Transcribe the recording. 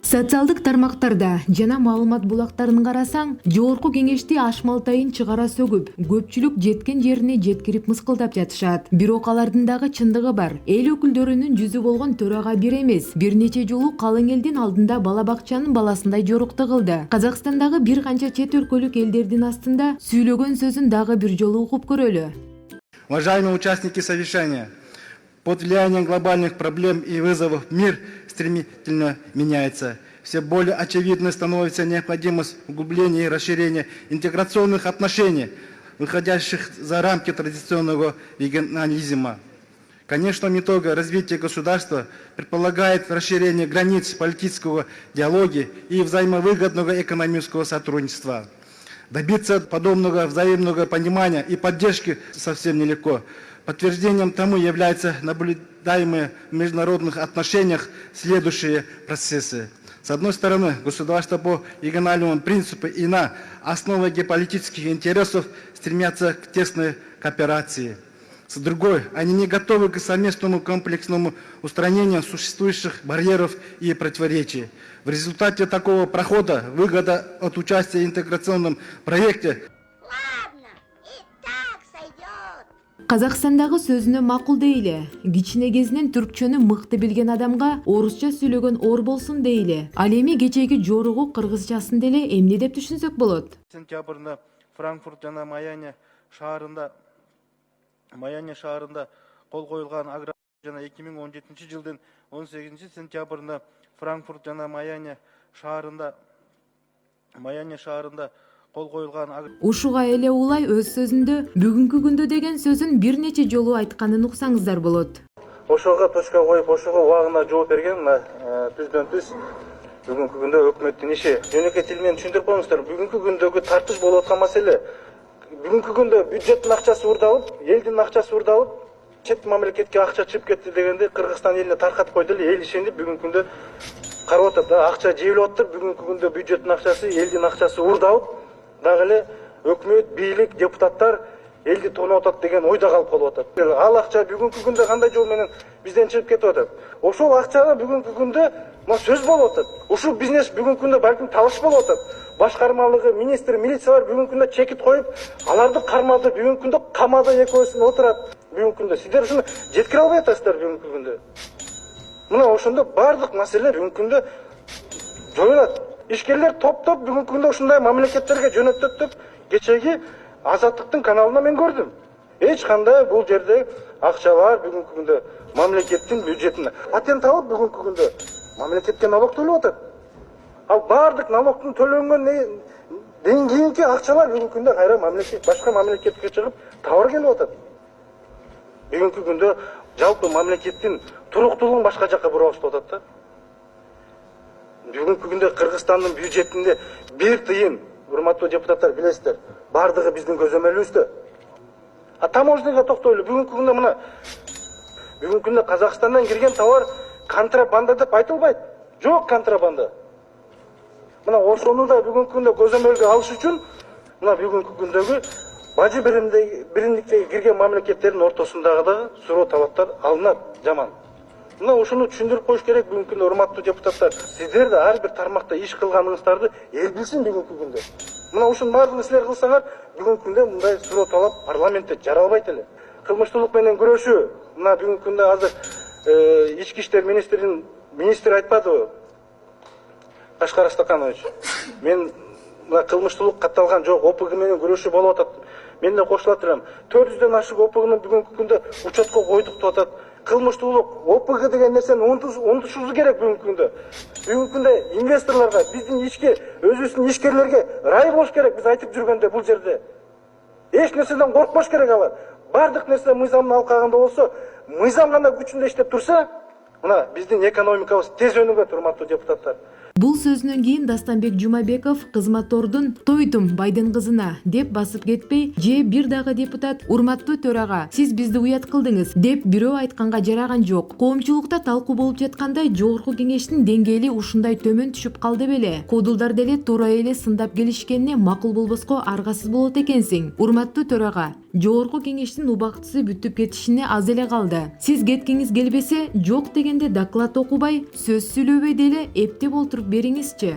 Социалдык тармактарда жана маалымат булактарын карасаң, жогорку кеңешти ашмалтайын чыгара сөгүп, көпчүлүк жеткен жерине жеткирип мыскылдап жатышат. Бирок алардын дагы чындыгы бар. Эл өкүлдөрүнүн жүзү болгон төрага бир эмес, бир нече жолу калың элдин алдында бала бакчанын баласындай жорукту кылды. Казакстандагы бир канча чет өлкөлүк элдердин астында сүйлөгөн сөзүн дагы бир жолу угуп көрөлү. Уважаемые участники совещания, под влиянием глобальных проблем и вызовов мир стремительно меняется. Все более очевидной становится необходимость углубления и расширения интеграционных отношений, выходящих за рамки традиционного регионализма. Конечным итогом развития государства предполагает расширение границ политического диалога и взаимовыгодного экономического сотрудничества. Добиться подобного взаимного понимания и поддержки совсем нелегко. Подтверждением тому являются наблюдаемые в международных отношениях следующие процессы. С одной стороны, государства по региональному принципу и на основе геополитических интересов стремятся к тесной кооперации. С другой, они не готовы к совместному комплексному устранению существующих барьеров и противоречий. В результате такого прохода выгода от участия в интеграционном проекте Казакстандагы сөзүнө макул дейле. Кичине кезинен түркчөнү мыкты билген адамга орусча сүйлөгөн оор болсун дейле. Ал эми кечеги жоругу кыргызчасын деле эмне деп түшүнсөк болот? Сентябрда Франкфурт жана Майами шаарында кол коюлган аграр жана 2017 жылдын 18 сентябрында Франкфурт жана Майами шаарында кол коюлган Ушуга эле улай өз сөзүндө бүгүнкү күндө деген сөзүн бир нече жолу айтканын уксаңыздар болот. Ошого точка коюп, ошого убагында жооп берген түздөн түз бүгүнкү күндө өкмөттүн иши. Жөнөкөй тил менен түшүндүрүп коюңуздар. Бүгүнкү күндөгү тартыш болуп аткан маселе бүгүнкү күндө бюджеттин акчасы урдалып, элдин акчасы урдалып, чет мамлекетке акча чыгып кетти дегенде Кыргызстан элине таркатып койду эле, эл ишенип бүгүнкү күндө карап атат да, акча жейилип атыр. Бүгүнкү күндө бюджеттин акчасы, элдин акчасы урдалып, дагы эле өкмөт, бийлик, депутаттар элди тонуп атат деген ойдо калып калып атат. Ал акча бүгүнкү күндө кандай жол менен бизден чыгып кетип атат? Ошол акчага бүгүнкү күндө сөз болуп атат. Ушул бизнес бүгүнкү күндө балким табыш болуп атат. Башкармалыгы, министр, милициялар бүгүнкү күндө чекит коюп, аларды кармады, бүгүнкү күндө камада экөөсүн отурат. Бүгүнкү күндө сиздер ушуну жеткире албай атасыздар бүгүнкү күндө. Мына ошондо бардык маселе бүгүнкү күндө жоюлат. Ишкерлер топтоп бүгүнкү күндө ушундай мамлекеттерге жөнөтөт деп кечеги Азаттыктын каналында мен көрдүм. Эч кандай бул жерде акчалар бүгүнкү күндө мамлекеттин бюджетине патент алып бүгүнкү күндө мамлекетке налог төлөп атат. Ал бардык налогдун төлөнгөндөн кийинки акчалар бүгүнкү күндө кайра башка мамлекетке чыгып товар келип атат. Бүгүнкү күндө жалпы мамлекеттин туруктуулугун башка жакка буруп алышып атат да. Бүгүнкү күндө Кыргызстандын бюджетинде бир тыйын, урматтуу депутаттар, билесиздер, бардыгы биздин көзөмөлүбүздө. Таможняга токтойлу. Бүгүнкү күндө мына бүгүнкү күндө Казакстандан кирген товар контрабанда деп айтылбайт. Жок контрабанда. Мына ошону да бүгүнкү күндө көзөмөлгө алыш үчүн мына бүгүнкү күндөгү бажы биримдикке кирген мамлекеттердин ортосундагы да суроо талаптар алынат жаман. Мына ушуну түшүндүрүп коюш керек бүгүнкү күндө, урматтуу депутаттар. Сиздер да ар бир тармакта иш кылганыңыздарды эл билсин бүгүнкү күндө. Мына ушунун баардыгын силер кылсаңар, бүгүнкү күндө мындай суроо талап парламентте жаралбайт эле. Кылмыштуулук менен күрөшүү, мына бүгүнкү күндө азыр ички иштер министри айтпадыбы? Кашкар Астаканович. Мен мына кылмыштуулук катталган жок, ОПГ менен күрөшүү болуп атат. Мен да кошула турам. 400дөн ашык ОПГны бүгүнкү күндө учетко койдук деп атат. Кылмыштуулук, ОПГ деген нерсени унутушубуз керек бүгүнкү күндө. Бүгүнкү күндө инвесторлорго, биздин өзүбүздүн ишкерлерге ырайы болуш керек, биз айтып жүргөндө бул жерде. Эч нерседен коркпош керек алар. Бардык нерсе мыйзамдын алкагында болсо, мыйзам гана күчүндө иштеп турса, мына биздин экономикабыз тез өнүгөт, урматтуу депутаттар. Бул сөзүнөн кийин Дастанбек Жумабеков кызматтордун "Тойдум байдын кызына" деп басып кетпей, же бир дагы депутат "Урматтуу төрага, сиз бизди уят кылдыңыз" деп бирөө айтканга жараган жок. Коомчулукта талкуу болуп жаткандай жогорку кеңештин деңгээли ушундай төмөн түшүп калды беле? Кодулдар деле туура эле сындап келишкенине макул болбоско аргасыз болот экенсиң. Урматтуу төрага, жогорку кеңештин убактысы бүтүп кетишине аз эле калды. Сиз кеткиңиз келбесе, жок дегенде доклад окубай, сөз сүйлөбөй деле эптеп олтуруп бериңизчи.